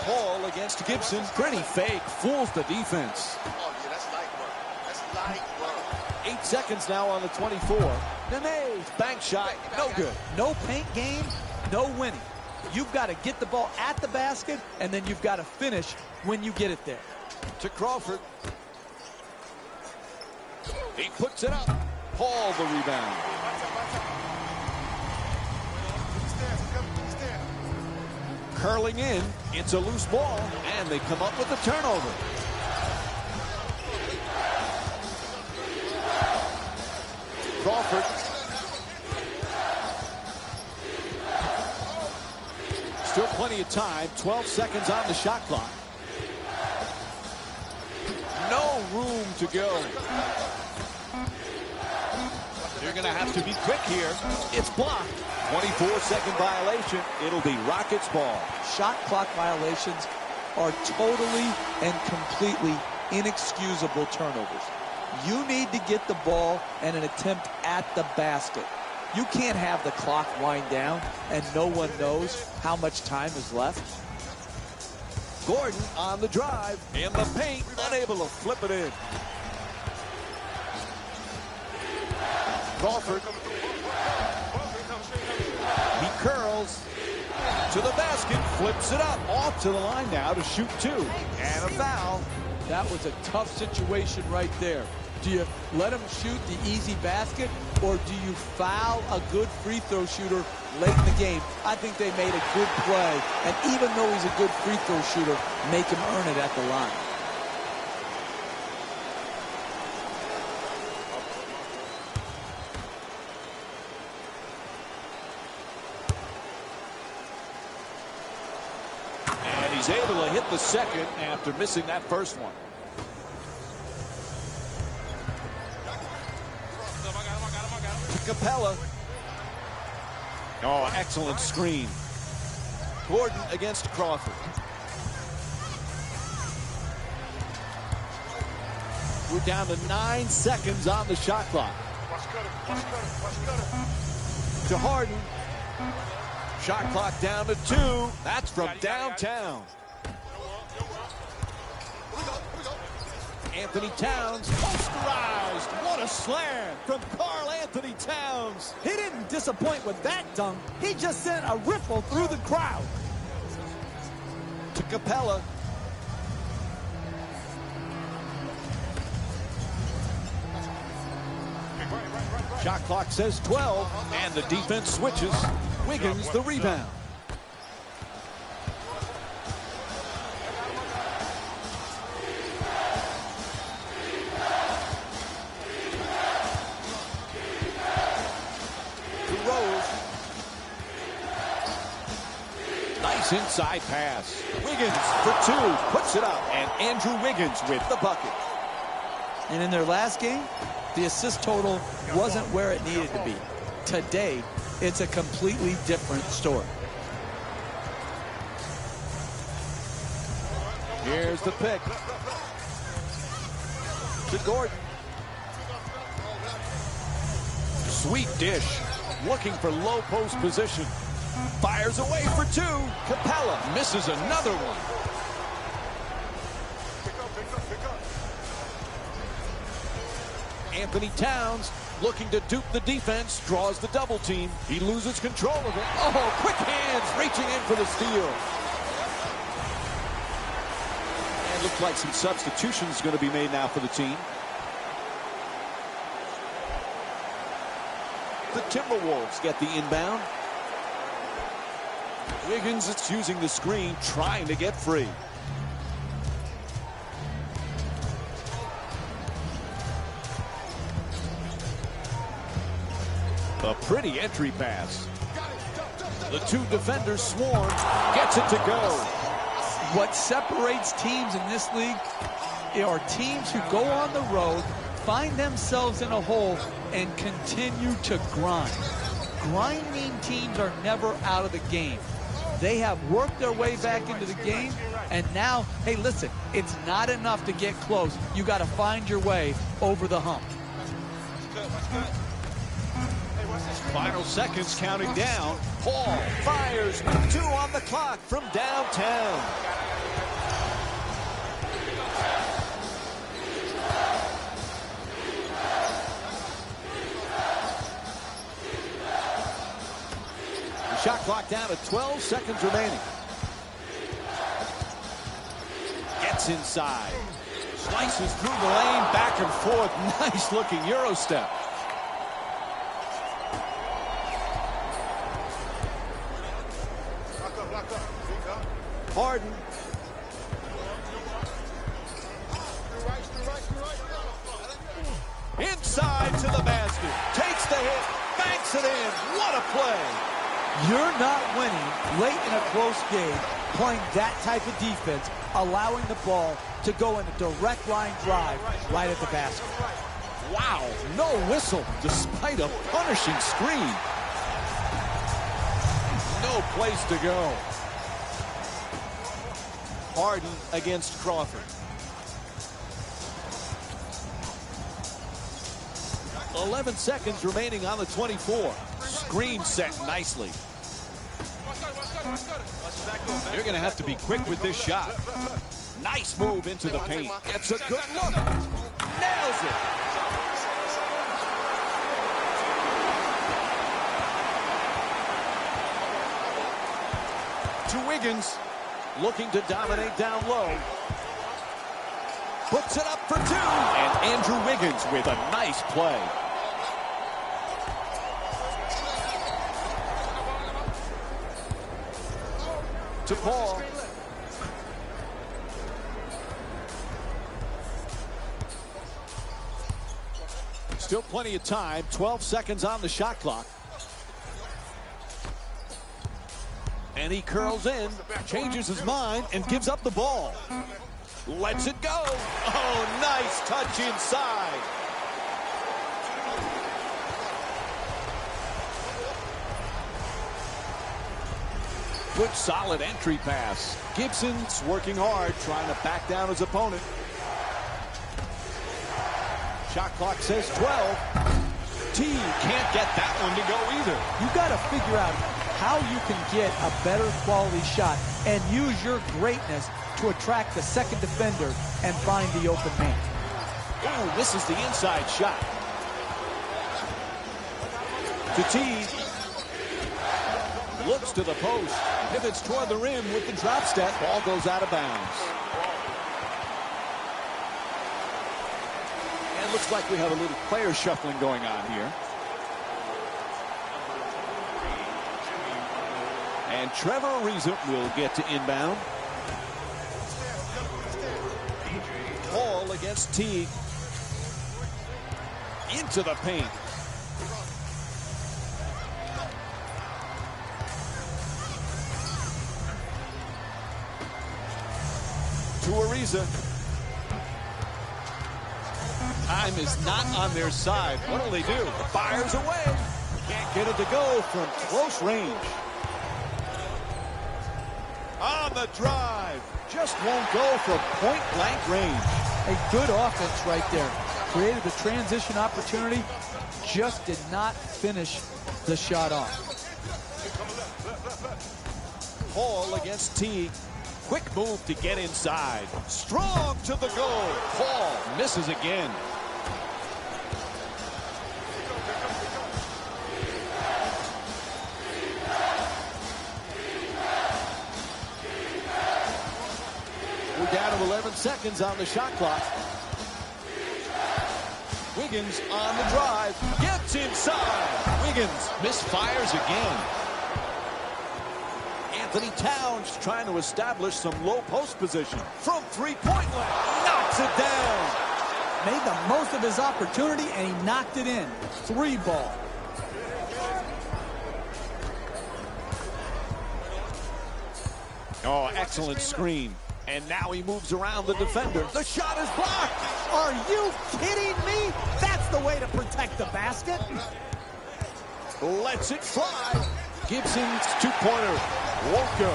Paul against Gibson. Pretty fake. Fools the defense. Oh, yeah, that's light work. That's light work. 8 seconds now on the 24. Nene's bank shot. No good. No paint game, no winning. You've got to get the ball at the basket, and then you've got to finish when you get it there. To Crawford. He puts it up. Paul the rebound. Curling in. It's a loose ball, and they come up with the turnover. Crawford. Still plenty of time. 12 seconds on the shot clock. No room to go. They're going to have to be quick here. It's blocked. 24-second violation. It'll be Rockets ball. Shot clock violations are totally and completely inexcusable turnovers. You need to get the ball and an attempt at the basket. You can't have the clock wind down and no one knows how much time is left. Gordon on the drive. In the paint. Unable to flip it in. Crawford. He curls. To the basket, flips it up. Off to the line now to shoot 2. And a foul. That was a tough situation right there. Do you let him shoot the easy basket, or do you foul a good free throw shooter late in the game? I think they made a good play, and even though he's a good free throw shooter, make him earn it at the line. And he's able to hit the second after missing that first one. Capella. Oh, excellent screen. Gordon against Crawford. We're down to 9 seconds on the shot clock. To Harden. Shot clock down to 2. That's from downtown. Anthony Towns posterized. What a slam from Karl Anthony Towns. He didn't disappoint with that dunk. He just sent a ripple through the crowd. To Capella. Shot clock says 12, and the defense switches. Wiggins the rebound. Nice inside pass. Wiggins for 2, puts it up, and Andrew Wiggins with the bucket. And in their last game, the assist total wasn't where it needed to be. Today, it's a completely different story. Here's the pick. To Gordon. Sweet dish. Looking for low post position. Fires away for 2. Capella misses another one. Anthony Towns looking to dupe the defense, draws the double team. He loses control of it. Oh, quick hands reaching in for the steal. And looks like some substitutions going to be made now for the team. The Timberwolves get the inbound. Wiggins is using the screen, trying to get free. A pretty entry pass. The 2 defenders swarm, gets it to go. What separates teams in this league are teams who go on the road, find themselves in a hole, and continue to grind. Grinding teams are never out of the game. They have worked their way back into the game, and now, hey, listen, it's not enough to get close. You got to find your way over the hump. Final seconds counting down. Paul fires with 2 on the clock from downtown. The shot clock down to 12 seconds remaining. Gets inside. Slices through the lane, back and forth. Nice looking Euro step. Harden. Inside to the basket. Takes the hit. Banks it in. What a play. You're not winning late in a close game playing that type of defense, allowing the ball to go in a direct line drive right at the basket. Wow. No whistle despite a punishing screen. No place to go. Harden against Crawford. 11 seconds remaining on the 24. Screen set nicely. You're going to have to be quick with this shot. Nice move into the paint. It's a good look. Nails it. Andrew Wiggins looking to dominate down low. Puts it up for two. And Andrew Wiggins with a nice play. To Paul. Still plenty of time. 12 seconds on the shot clock. And he curls in, changes his mind, and gives up the ball. Lets it go. Oh, nice touch inside. Good solid entry pass. Gibson's working hard, trying to back down his opponent. Shot clock says 12. T can't get that one to go either. You got to figure out how you can get a better quality shot and use your greatness to attract the second defender and find the open man. Oh, this is the inside shot. To T. Looks to the post. Pivots toward the rim with the drop step. Ball goes out of bounds. And looks like we have a little player shuffling going on here. And Trevor Ariza will get to inbound. Paul against Teague. Into the paint. To Ariza. Time is not on their side. What do they do? Fires away. Can't get it to go from close range. On the drive. Just won't go from point-blank range. A good offense right there. Created the transition opportunity. Just did not finish the shot off. Paul against Teague. Quick move to get inside. Strong to the goal. Paul misses again. We're down to 11 seconds on the shot clock. Wiggins on the drive. Gets inside. Wiggins misfires again. Anthony Towns trying to establish some low post position. From three-point line. Knocks it down. Made the most of his opportunity, and he knocked it in. 3 ball. Oh, excellent screen. And now he moves around the defender. The shot is blocked. Are you kidding me? That's the way to protect the basket. Lets it fly. Gibson's two-pointer won't go.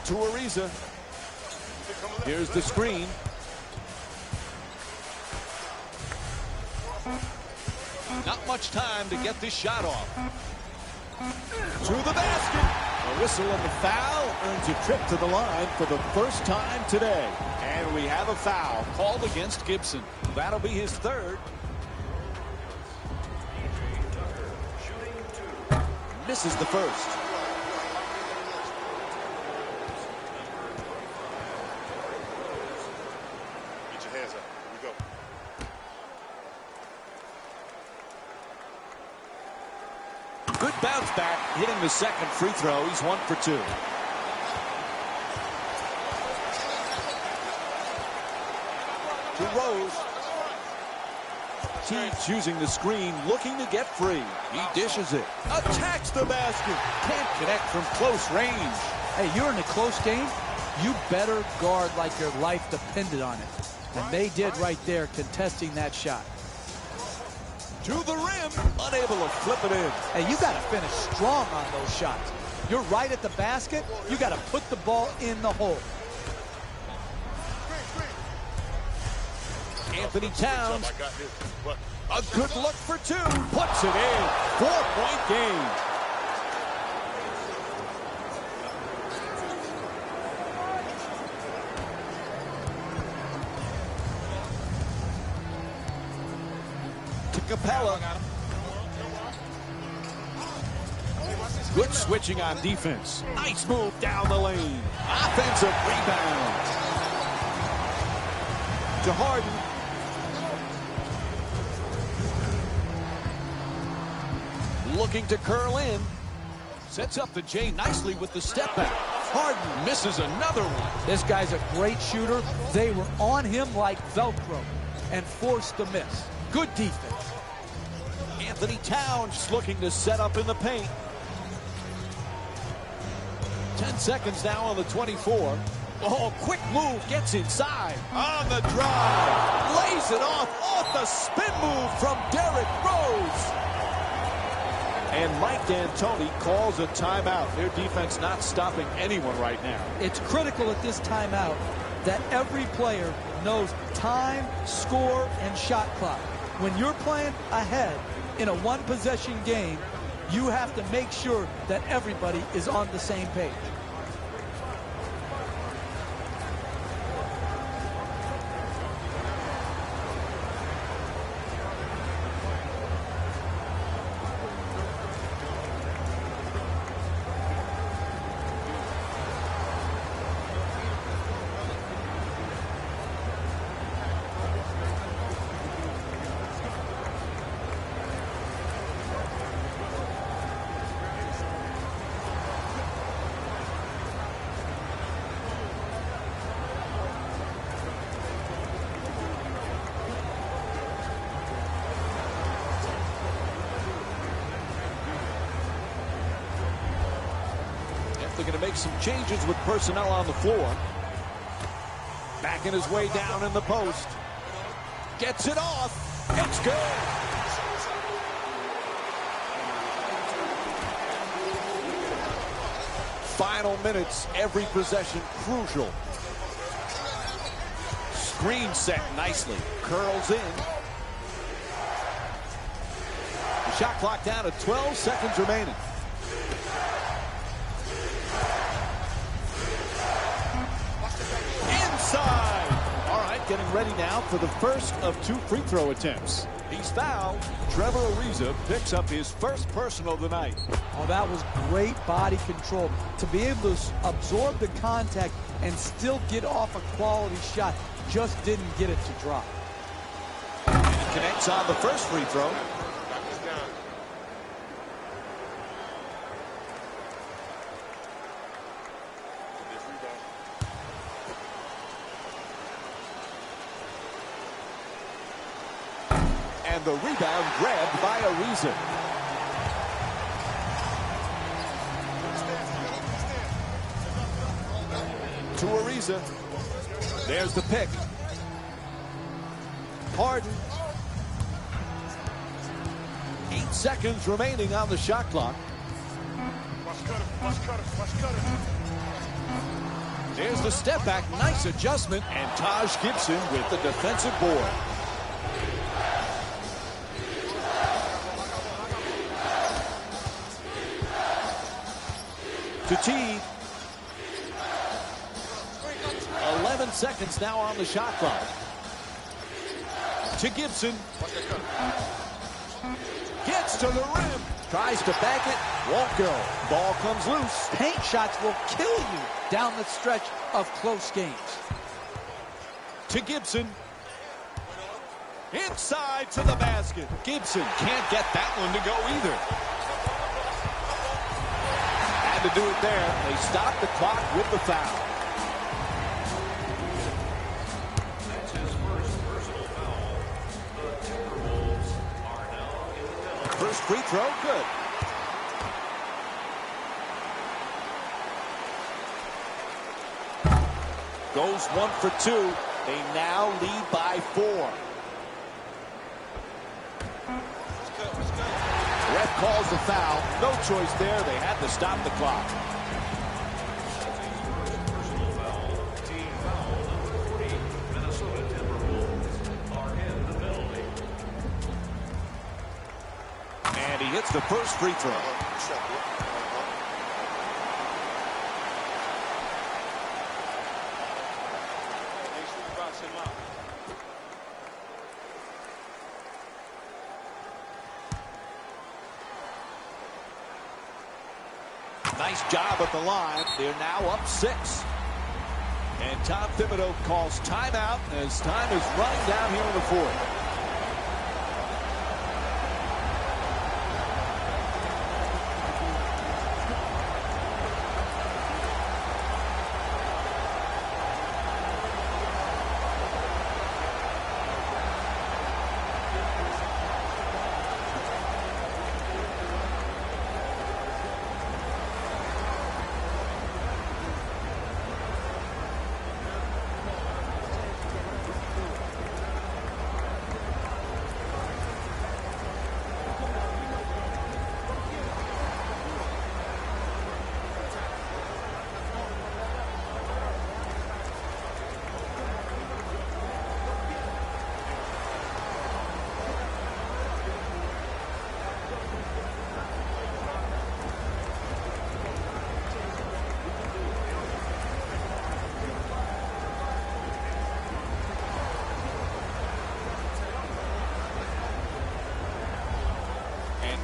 To Ariza. Here's the screen. Not much time to get this shot off. To the basket. A whistle and the foul earns a trip to the line for the first time today. And we have a foul called against Gibson. That'll be his third. Misses the first. Get your hands up. Here we go. Good bounce back, hitting the second free throw. He's 1 for 2. To Rose. Teague's using the screen, looking to get free. He dishes it. Attacks the basket. Can't connect from close range. Hey, you're in a close game. You better guard like your life depended on it. And they did right there, contesting that shot. To the rim, unable to flip it in. Hey, you got to finish strong on those shots. You're right at the basket. You got to put the ball in the hole. Anthony Towns, I got this. What? a good look for 2. Puts it in. 4-point game. to Capella. Good switching on defense. Nice move down the lane. Offensive rebound. To Harden. Looking to curl in. Sets up the J nicely with the step back. Harden misses another one. This guy's a great shooter. They were on him like Velcro and forced the miss. Good defense. Anthony Towns looking to set up in the paint. 10 seconds now on the 24. Oh, quick move, gets inside. On the drive. Lays it off the spin move from Derrick Rose. And Mike D'Antoni calls a timeout. Their defense not stopping anyone right now. It's critical at this timeout that every player knows time, score, and shot clock. When you're playing ahead in a one-possession game, you have to make sure that everybody is on the same page. They're going to make some changes with personnel on the floor. Backing his way down in the post. Gets it off. It's good. Final minutes, every possession crucial. Screen set nicely. Curls in. The shot clock down to 12 seconds remaining. All right, getting ready now for the first of 2 free throw attempts. He's fouled. Trevor Ariza picks up his first personal tonight. Oh, that was great body control. To be able to absorb the contact and still get off a quality shot. Just didn't get it to drop. And connects on the first free throw. And the rebound grabbed by Ariza. To Ariza. There's the pick. Harden. 8 seconds remaining on the shot clock. There's the step back. Nice adjustment. And Taj Gibson with the defensive board. To Teague. 11 seconds now on the shot clock. To Gibson. Gets to the rim. Tries to bank it. Won't go. Ball comes loose. Paint shots will kill you down the stretch of close games. To Gibson. Inside to the basket. Gibson can't get that one to go either. To do it there. They stop the clock with the foul. That's his first personal foul. The Timberwolves are now in the penalty. First free throw, good. Goes 1 for 2. They now lead by 4. Ref calls the foul. No choice there. They had to stop the clock. Personal foul. Team foul number 40. Minnesota Timberwolves are in the penalty. And he hits the first free throw. Nice job at the line. They're now up 6. And Tom Thibodeau calls timeout as time is running down here in the 4th.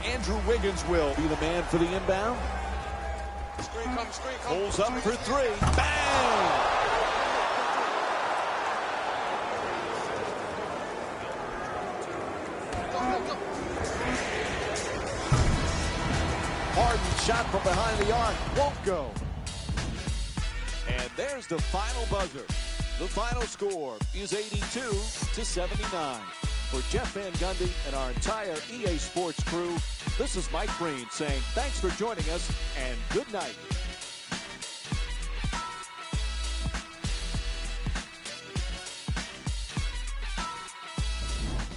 Andrew Wiggins will be the man for the inbound. Screen come. Pulls up for 3. Bang! Harden shot from behind the arc. Won't go. And there's the final buzzer. The final score is 82-79. For Jeff Van Gundy and our entire EA Sports crew, this is Mike Green saying thanks for joining us and good night.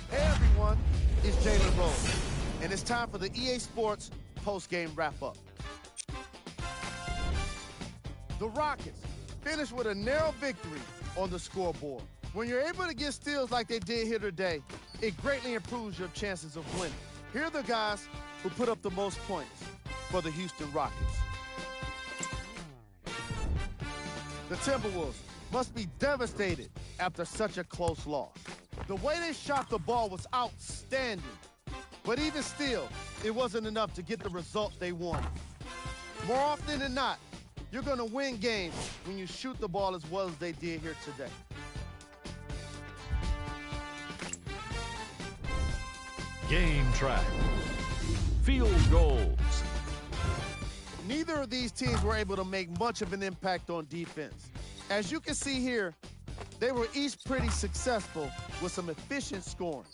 Hey everyone, it's Jalen Rose, and it's time for the EA Sports post-game wrap-up. The Rockets finished with a narrow victory on the scoreboard. When you're able to get steals like they did here today, it greatly improves your chances of winning. Here are the guys who put up the most points for the Houston Rockets. The Timberwolves must be devastated after such a close loss. The way they shot the ball was outstanding, but even still, it wasn't enough to get the result they wanted. More often than not, you're going to win games when you shoot the ball as well as they did here today. Game track. Field goals. Neither of these teams were able to make much of an impact on defense. As you can see here, they were each pretty successful with some efficient scoring.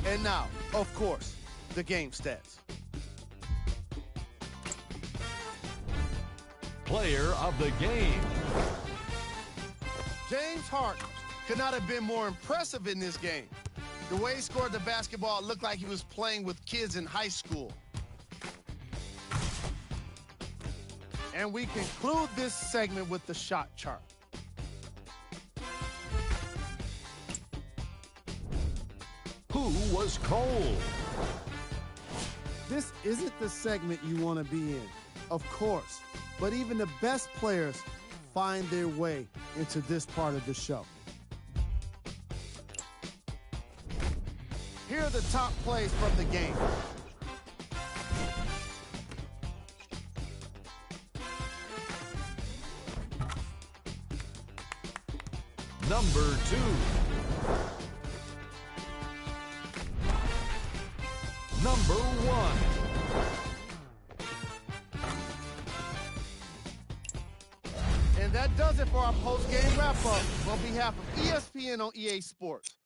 And now, of course, the game stats. Player of the game. James Harden could not have been more impressive in this game. The way he scored the basketball looked like he was playing with kids in high school. And we conclude this segment with the shot chart. Who was cold? This isn't the segment you want to be in, of course, but even the best players find their way into this part of the show. Here are the top plays from the game. Number 2. Number 1. And that does it for our post-game wrap-up on behalf of ESPN on EA Sports.